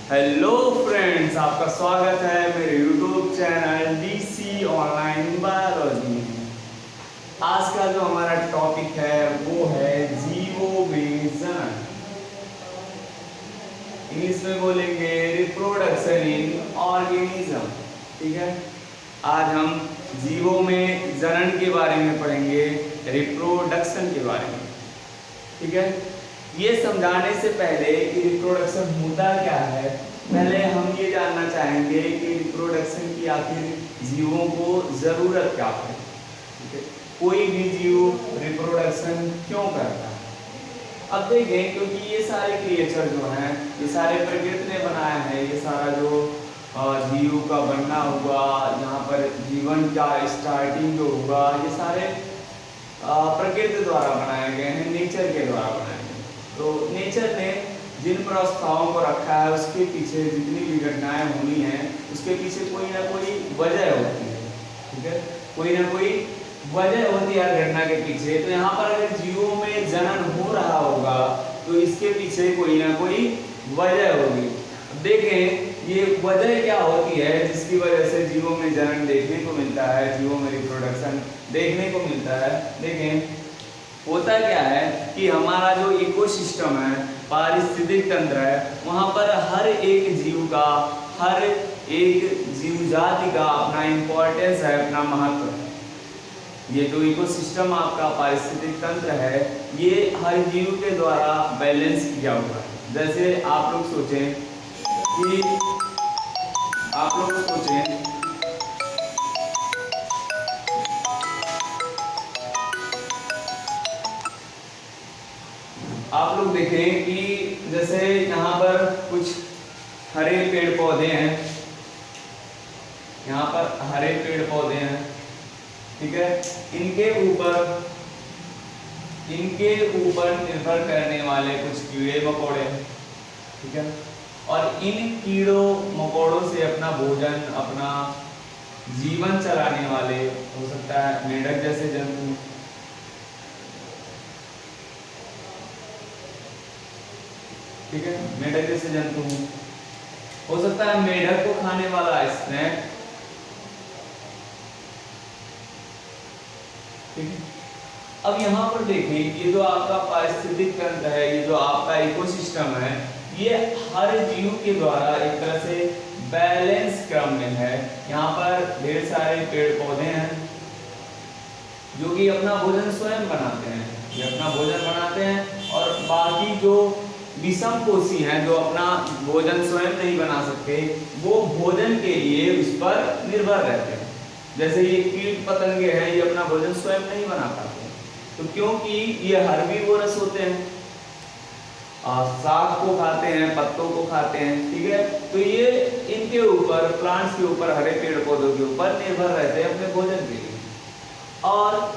Hello friends, आपका स्वागत है मेरे YouTube channel DC online biology में। आज का जो हमारा टॉपिक है वो है जीवो में जनन। इंग्लिश में बोलेंगे रिप्रोडक्शन इन ऑर्गेनिज्म। ठीक है, आज हम जीवों में जनन के बारे में पढ़ेंगे, रिप्रोडक्शन के बारे में। ठीक है, ये समझाने से पहले कि रिप्रोडक्शन होता क्या है, पहले हम ये जानना चाहेंगे कि रिप्रोडक्शन की आखिर जीवों को ज़रूरत क्या है। ठीक है, कोई भी जीव रिप्रोडक्शन क्यों करता है। अब देखें, क्योंकि ये सारे क्रिएचर जो हैं, ये सारे प्रकृति ने बनाया है। ये सारा जो जीव का बनना हुआ, यहाँ पर जीवन का स्टार्टिंग जो हुआ, ये सारे प्रकृति द्वारा बनाए गए हैं, नेचर के द्वारा बनाए गए। तो नेचर ने जिन प्रवस्थाओं को रखा है, उसके पीछे जितनी भी घटनाएं होनी हैं, उसके पीछे कोई ना कोई वजह होती है। ठीक है, कोई ना कोई वजह होती है हर घटना के पीछे। तो यहाँ पर अगर जीवों में जनन हो रहा होगा तो इसके पीछे कोई ना कोई वजह होगी। देखें, ये वजह क्या होती है जिसकी वजह से जीवों में जनन देखने को मिलता है, जीवों में रिप्रोडक्शन देखने को मिलता है। देखें, होता क्या है कि हमारा जो इकोसिस्टम है, पारिस्थितिक तंत्र है, वहाँ पर हर एक जीव का, हर एक जीव जाति का अपना इम्पोर्टेंस है, अपना महत्व है। ये जो इकोसिस्टम आपका पारिस्थितिक तंत्र है, ये हर जीव के द्वारा बैलेंस किया हुआ है। जैसे आप लोग सोचें कि आप लोग देखें कि जैसे यहाँ पर कुछ हरे पेड़ पौधे हैं, यहाँ पर हरे पेड़ पौधे हैं। ठीक है, इनके ऊपर निर्भर करने वाले कुछ कीड़े मकोड़े हैं। ठीक है, और इन कीड़ों मकोड़ों से अपना भोजन, अपना जीवन चलाने वाले, हो सकता है मेंढक जैसे जंतु। ठीक है, मेंढक जैसे जंतु, हो सकता है मेंढक को खाने वाला स्नेक। ठीक है, अब यहाँ पर देखें, ये जो आपका पारिस्थितिक तंत्र है, ये जो आपका इकोसिस्टम है, ये हर जीव के द्वारा एक तरह से बैलेंस क्रम में है। यहाँ पर ढेर सारे पेड़ पौधे हैं जो कि अपना भोजन स्वयं बनाते हैं, ये अपना भोजन बनाते हैं, और बाकी जो विषम कोशी हैं, जो अपना भोजन स्वयं नहीं बना सकते, वो भोजन के लिए उस पर निर्भर रहते हैं। जैसे ये कीट पतंगे हैं, ये अपना भोजन स्वयं नहीं बना पाते, तो क्योंकि ये हर्बीवोरस होते हैं, साग को खाते हैं, पत्तों को खाते हैं। ठीक है, तो ये इनके ऊपर, प्लांट्स के ऊपर, हरे पेड़ पौधों के ऊपर निर्भर रहते हैं अपने भोजन के लिए। और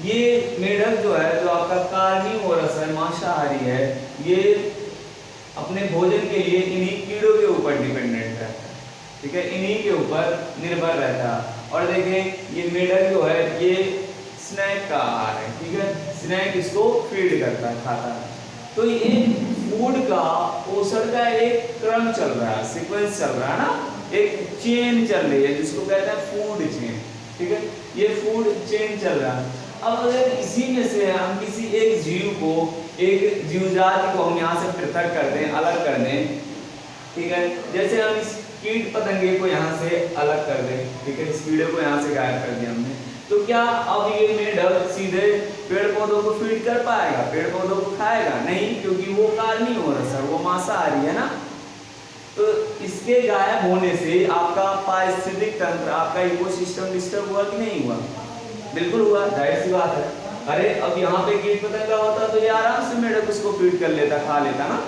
ये मेढक जो है, जो आपका कार्निवोरस है, मांसाहारी है, ये अपने भोजन के लिए इन्हीं कीड़ों के ऊपर डिपेंडेंट रहता है। ठीक है, इन्हीं के ऊपर निर्भर रहता है। और देखें, ये मेढक जो है, ये स्नेक का आहार है। ठीक है, स्नेक इसको फीड करता है, खाता है। तो ये फूड का, पोषण का एक क्रम चल रहा है, सीक्वेंस चल रहा है ना, एक चेन चल रही है जिसको कहते हैं फूड चेन। ठीक है, ये फूड चेन चल रहा है। अब अगर इसी में से हम किसी एक जीव को, एक जीवजाति को हम यहाँ से पृथक कर दें, अलग कर दें। ठीक है, जैसे हम इस कीट पतंगे को यहाँ से अलग कर दें। ठीक है, इस कीड़े को यहाँ से गायब कर दिया हमने, तो क्या अब ये मेढक सीधे पेड़ पौधों को फीड कर पाएगा, पेड़ पौधों को खाएगा? नहीं, क्योंकि वो कार्निवोरस है, वो मांसाहारी है ना। तो इसके गायब होने से आपका पारिस्थितिक तंत्र, आपका इकोसिस्टम डिस्टर्ब हुआ कि नहीं हुआ? बिल्कुल हुआ, जाहिर सी बात है। अरे अब यहाँ पे कीट पतंगा होता तो ये आराम से मेढक उसको फीड कर लेता, खा लेता ना।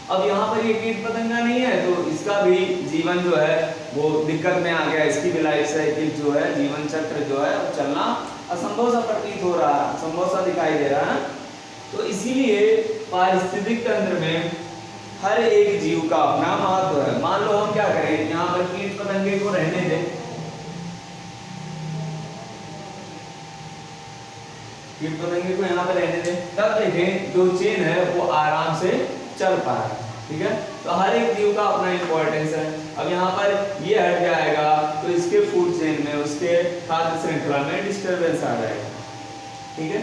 अब यहाँ पर ये कीट पतंगा नहीं है, तो इसका भी जीवन जो है वो दिक्कत में आ गया। इसकी भी लाइफ साइकिल जो है, जीवन चक्र जो है, वो चलना असंभव सा प्रतीत हो रहा है, असंभव सा दिखाई दे रहा है। तो इसीलिए पारिस्थितिक तंत्र में हर एक जीव का अपना महत्व है। मान लो हम क्या करें, यहाँ पर कीट पतंगे को रहने दें, कीट पतंगे को यहाँ पर रहने दें, तब देखें जो चेन है वो आराम से चल पा रहा है। ठीक है, तो हर एक जीव का अपना इंपॉर्टेंस है। अब यहाँ पर ये हट जाएगा तो इसके फूड चेन में, उसके खाद्य श्रृंखला में डिस्टरबेंस आ जाएगा। ठीक है,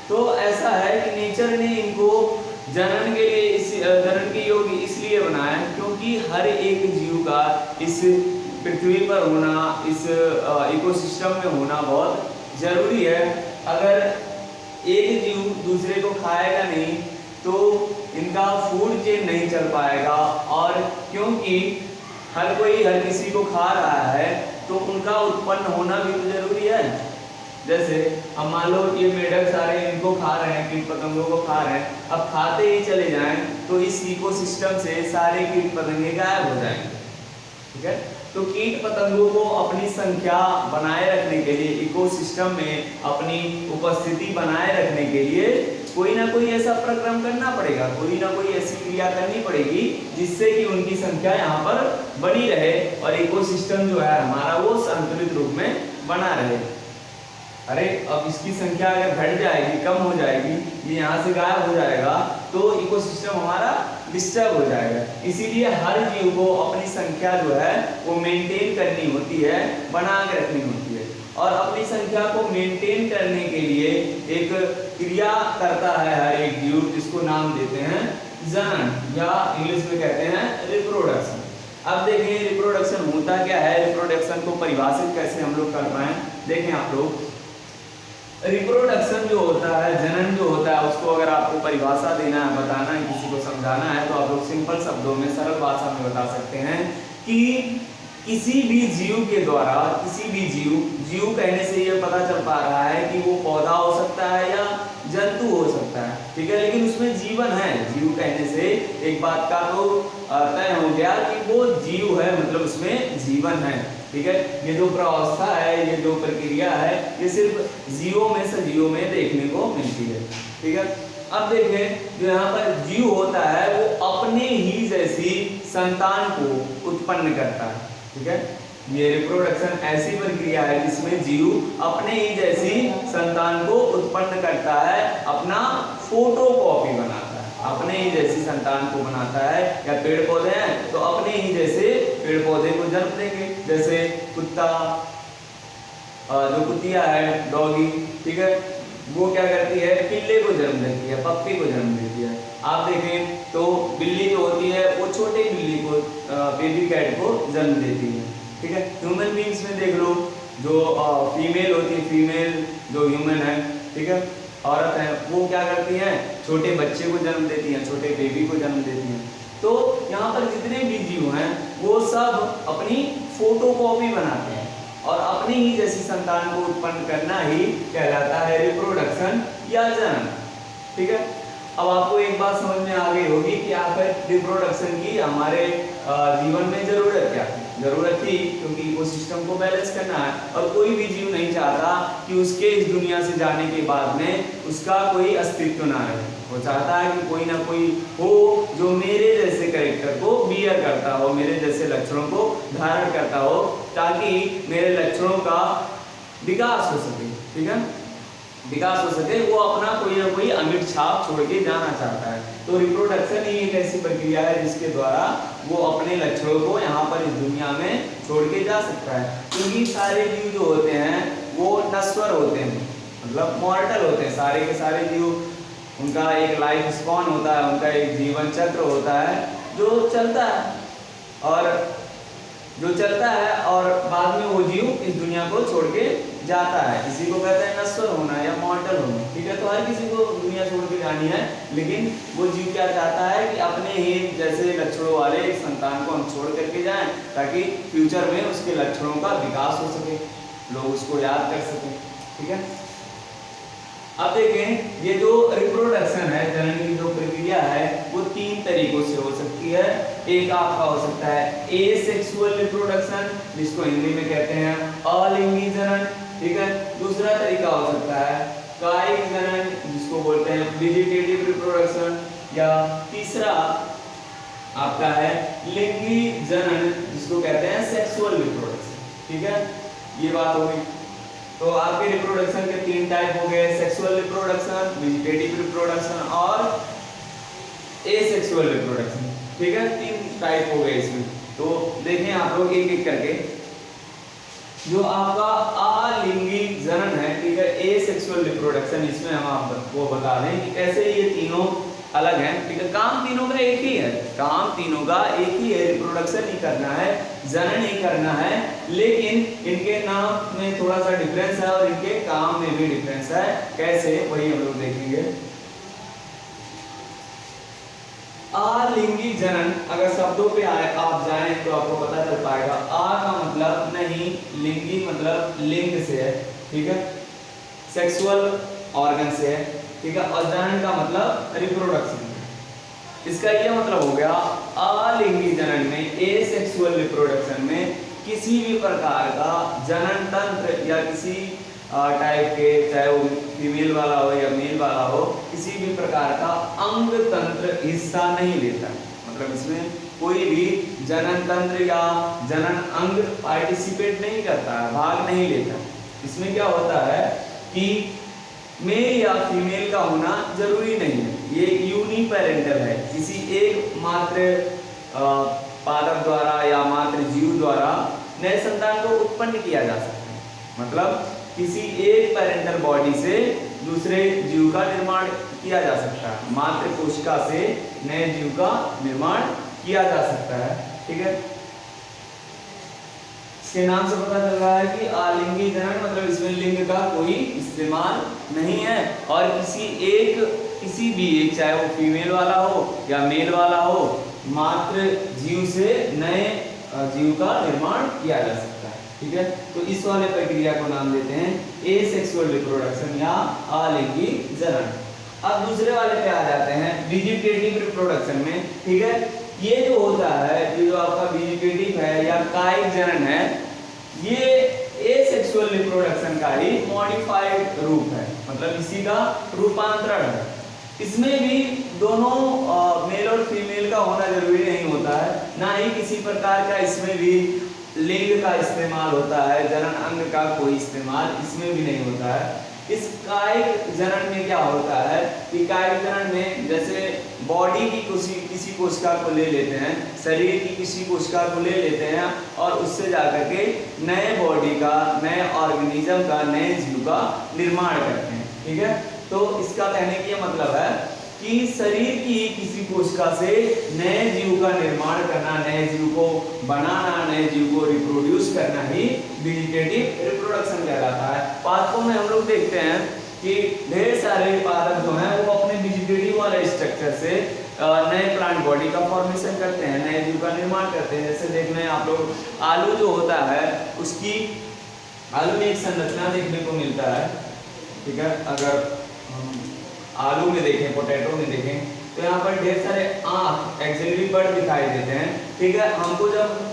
तो ऐसा है कि नेचर ने इनको जनन के लिए जनन के योग्य इसलिए बनाया क्योंकि हर एक जीव का इस पृथ्वी पर होना, इस इकोसिस्टम में होना बहुत जरूरी है। अगर एक जीव दूसरे को खाएगा नहीं तो इनका फूड चेन नहीं चल पाएगा, और क्योंकि हर कोई हर किसी को खा रहा है तो उनका उत्पन्न होना भी तो जरूरी है। जैसे अब मान लो ये मेढक सारे इनको खा रहे हैं, कीट पतंगों को खा रहे हैं, अब खाते ही चले जाएं तो इस इकोसिस्टम से सारे कीट पतंगे गायब हो जाएंगे। ठीक है, तो कीट पतंगों को अपनी संख्या बनाए रखने के लिए, इकोसिस्टम में अपनी उपस्थिति बनाए रखने के लिए कोई ना कोई ऐसा प्रक्रम करना पड़ेगा, कोई ना कोई ऐसी क्रिया करनी पड़ेगी जिससे कि उनकी संख्या यहाँ पर बनी रहे और इकोसिस्टम जो है हमारा वो संतुलित रूप में बना रहे। अरे अब इसकी संख्या अगर घट जाएगी, कम हो जाएगी, ये यहाँ से गायब हो जाएगा तो इकोसिस्टम हमारा डिस्टर्ब हो जाएगा। इसीलिए हर जीव को अपनी संख्या जो है वो मेंटेन करनी होती है, बना के रखनी होती है, और अपनी संख्या को मेंटेन करने के लिए एक क्रिया करता है हर एक जीव, जिसको नाम देते हैं जनन, या इंग्लिश में कहते हैं रिप्रोडक्शन। अब देखें रिप्रोडक्शन होता क्या है, रिप्रोडक्शन को परिभाषित कैसे हम लोग कर पाए। देखें आप लोग, रिप्रोडक्शन जो होता है, जनन जो होता है, उसको अगर आपको परिभाषा देना है, बताना है, किसी को समझाना है तो आप लोग सिंपल शब्दों में, सरल भाषा में बता सकते हैं कि किसी भी जीव के द्वारा, किसी भी जीव कहने से ये पता चल पा रहा है कि वो पौधा हो सकता है या जंतु हो सकता है। ठीक है, लेकिन उसमें जीवन है। जीव कहने से एक बात का तो तय हो गया कि वो जीव है, मतलब उसमें जीवन है। ठीक है, ये जो प्रावस्था है, ये जो प्रक्रिया है, ये सिर्फ जीवों में, सजीवों में देखने को मिलती है। ठीक है, अब देखें जो यहाँ पर जीव होता है वो अपने ही जैसी संतान को उत्पन्न करता है। ठीक है, ये रिप्रोडक्शन ऐसी प्रक्रिया है जिसमें जीव अपने ही जैसी संतान को उत्पन्न करता है, अपना फोटोकॉपी बनाता है, अपने ही जैसी संतान को बनाता है। या पेड़ पौधे हैं तो अपने ही जैसे पेड़ पौधे को जन्म देंगे, जैसे कुत्ता, जो कुतिया है, डॉगी, ठीक है, वो क्या करती है, पिल्ले को जन्म देती है, पप्पी को जन्म देती है। आप देखें तो बिल्ली जो होती है वो छोटे बिल्ली को, बेबी कैट को जन्म देती है। ठीक है, ह्यूमन बींग्स में देख लो, जो फीमेल होती है, फीमेल जो ह्यूमन है, ठीक है, औरत है, वो क्या करती हैं, छोटे बच्चे को जन्म देती हैं, छोटे बेबी को जन्म देती हैं। तो यहाँ पर जितने भी जीव हैं वो सब अपनी फोटोकॉपी बनाते हैं और अपनी ही जैसी संतान को उत्पन्न करना ही कहलाता है रिप्रोडक्शन या जनन। ठीक है, अब आपको एक बात समझ में आ गई होगी कि आखिर रिप्रोडक्शन की हमारे जीवन में जरूरत क्या है। जरूरत थी क्योंकि इकोसिस्टम को बैलेंस करना है, और कोई भी जीव नहीं चाहता कि उसके इस दुनिया से जाने के बाद में उसका कोई अस्तित्व ना रहे। वो चाहता है कि कोई ना कोई हो जो मेरे जैसे कैरेक्टर को बियर करता हो, मेरे जैसे लक्षणों को धारण करता हो, ताकि मेरे लक्षणों का विकास हो सके। ठीक है, विकास हो सके, वो अपना कोई ना कोई अमिट छाप छोड़ के जाना चाहता है। तो रिप्रोडक्शन ही एक ऐसी प्रक्रिया है जिसके द्वारा वो अपने लक्षणों को यहाँ पर इस दुनिया में छोड़ के जा सकता है। क्योंकि सारे जीव जो होते हैं वो नश्वर होते हैं, मतलब मॉर्टल होते हैं। सारे के सारे जीव, उनका एक लाइफ स्पॉन होता है, उनका एक जीवन चक्र होता है जो चलता है, और बाद में वो जीव इस दुनिया को छोड़ के जाता है। इसी को कहते हैं नश्वर होना या मॉर्टल होना। ठीक है, तो हर किसी को दुनिया छोड़ के जानी है, लेकिन वो जीव क्या चाहता है कि अपने ही जैसे लक्षणों वाले एक संतान को हम छोड़ करके जाएं, ताकि फ्यूचर में उसके लक्षणों का विकास हो सके, लोग उसको याद कर सकें। ठीक है, अब देखें ये जो रिप्रोडक्शन है, जनन की जो प्रक्रिया है, वो 3 तरीकों से हो सकती है। एक आपका हो सकता है एसेक्सुअल रिप्रोडक्शन, जिसको हिंदी में कहते हैं अलिंगी जनन। ठीक है, दूसरा तरीका हो सकता है कायिक जनन, जिसको बोलते हैं वेजिटेटिव रिप्रोडक्शन, या तीसरा आपका है लिंगी जनन, जिसको कहते हैं सेक्सुअल रिप्रोडक्शन। ठीक है, ये बात हो गई। तो आपके रिप्रोडक्शन के 3 टाइप हो गए, सेक्सुअल रिप्रोडक्शन, वेजिटेटिव रिप्रोडक्शन और एसेक्सुअल रिप्रोडक्शन। ठीक है, 3 टाइप हो गए इसमें। तो देखें आप लोग एक एक करके। जो आपका अलिंगी जनन है, ठीक है, ए सेक्सुअल रिप्रोडक्शन, इसमें हम आपको बता दें कि कैसे ये तीनों अलग हैं, ठीक है। काम तीनों का एक ही है, काम तीनों का एक ही है, रिप्रोडक्शन ही करना है, जनन ही करना है, लेकिन इनके नाम में थोड़ा सा डिफरेंस है और इनके काम में भी डिफरेंस है। कैसे, वही हम लोग देखेंगे। अलिंगी जनन, अगर शब्दों पे आप जाएं तो आपको पता चल पाएगा। आ का मतलब नहीं, लिंगी मतलब लिंग से है, ठीक है, सेक्सुअल ऑर्गन से है, ठीक है, और जनन का मतलब रिप्रोडक्शन। इसका यह मतलब हो गया अलिंगी जनन में, एसेक्सुअल रिप्रोडक्शन में किसी भी प्रकार का जनन तंत्र या किसी टाइप के, चाहे वो फीमेल वाला हो या मेल वाला हो, किसी भी प्रकार का अंग तंत्र हिस्सा नहीं लेता। मतलब इसमें कोई भी जनन तंत्र या जनन अंग पार्टिसिपेट नहीं करता है, भाग नहीं लेता। इसमें क्या होता है कि मेल या फीमेल का होना जरूरी नहीं है, ये यूनिपेरेंटल है, किसी एक मात्र पादप द्वारा या मात्र जीव द्वारा नए संतान को उत्पन्न किया जा सकता है। मतलब किसी एक पेरेंटल बॉडी से दूसरे जीव का निर्माण किया जा सकता है, मात्र कोशिका से नए जीव का निर्माण किया जा सकता है, ठीक है। इसके नाम से पता चल रहा है कि अलिंगी जनन मतलब इसमें लिंग का कोई इस्तेमाल नहीं है, और किसी भी एक, चाहे वो फीमेल वाला हो या मेल वाला हो, मात्र जीव से नए जीव का निर्माण किया जा सकता है, ठीक है। तो इस वाले प्रक्रिया को नाम देते हैं एसेक्सुअल रिप्रोडक्शन या अलिंगी जनन। अब दूसरे वाले पे आ जाते हैं, वेजिटेटिव रिप्रोडक्शन में, ठीक है। ये जो होता है, ये जो आपका वेजिटेटिव है या कायिक जनन है, ये एसेक्सुअल रिप्रोडक्शन का ही मॉडिफाइड रूप है, मतलब इसी का रूपांतरण है। इसमें भी दोनों मेल और फीमेल का होना जरूरी नहीं होता है, ना ही किसी प्रकार का इसमें भी लिंग का इस्तेमाल होता है, जनन अंग का कोई इस्तेमाल इसमें भी नहीं होता है। इस कायिक जनन में क्या होता है कि कायिक जनन में जैसे बॉडी की किसी कोशिका को ले लेते हैं, शरीर की किसी कोशिका को ले लेते हैं और उससे जाकर के नए बॉडी का, नए ऑर्गेनिज्म का, नए जीव का निर्माण करते हैं, ठीक है। तो इसका कहने की यह मतलब है कि शरीर की किसी कोशिका से नए जीव का निर्माण करना, नए जीव को बनाना, नए जीव को रिप्रोड्यूस करना ही वेजिटेटिव रिप्रोडक्शन कहलाता है। पादपों में हम लोग देखते हैं कि ढेर सारे पादप जो हैं वो अपने वेजिटेटिव वाले स्ट्रक्चर से नए प्लांट बॉडी का फॉर्मेशन करते हैं, नए जीव का निर्माण करते हैं। जैसे देखना है आप लोग, आलू जो होता है उसकी, आलू में एक संरचना देखने को मिलता है, ठीक है। अगर आलू में देखें, पोटैटो में देखें, तो यहाँ पर ढेर सारे आँख, एक्सिलरी बर्ड दिखाई देते हैं, ठीक है। हमको जब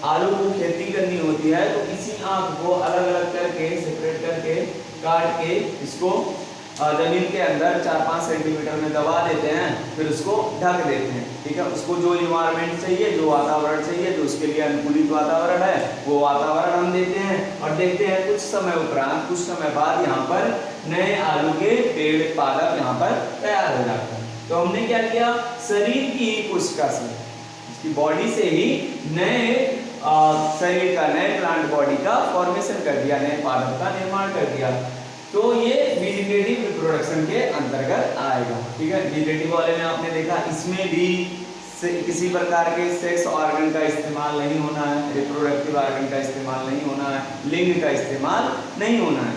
आलू को खेती करनी होती है तो इसी आँख को अलग अलग करके, सेपरेट करके, काट के इसको जमीन के अंदर 4-5 सेंटीमीटर में दबा देते हैं, फिर उसको ढक देते हैं, ठीक है। उसको जो इन्वायरमेंट चाहिए, जो वातावरण चाहिए, जो उसके लिए अनुकूलित वातावरण है, वो वातावरण हम देते हैं और देखते हैं कुछ समय उपरांत, कुछ समय बाद यहाँ पर नए आलू के पेड़, पादप यहाँ पर तैयार हो जाते हैं। तो हमने क्या किया, शरीर की कोशिका से, इसकी बॉडी से ही नए शरीर का, नए प्लांट बॉडी का फॉर्मेशन कर दिया, नए पादप का निर्माण कर दिया। तो ये वेजिटेटिव रिप्रोडक्शन के अंतर्गत आएगा, ठीक है। वेजिटेटिव वाले में आपने देखा, इसमें भी किसी प्रकार के सेक्स ऑर्गन का इस्तेमाल नहीं होना है, रिप्रोडक्टिव ऑर्गन का इस्तेमाल नहीं होना है, लिंग का इस्तेमाल नहीं होना है।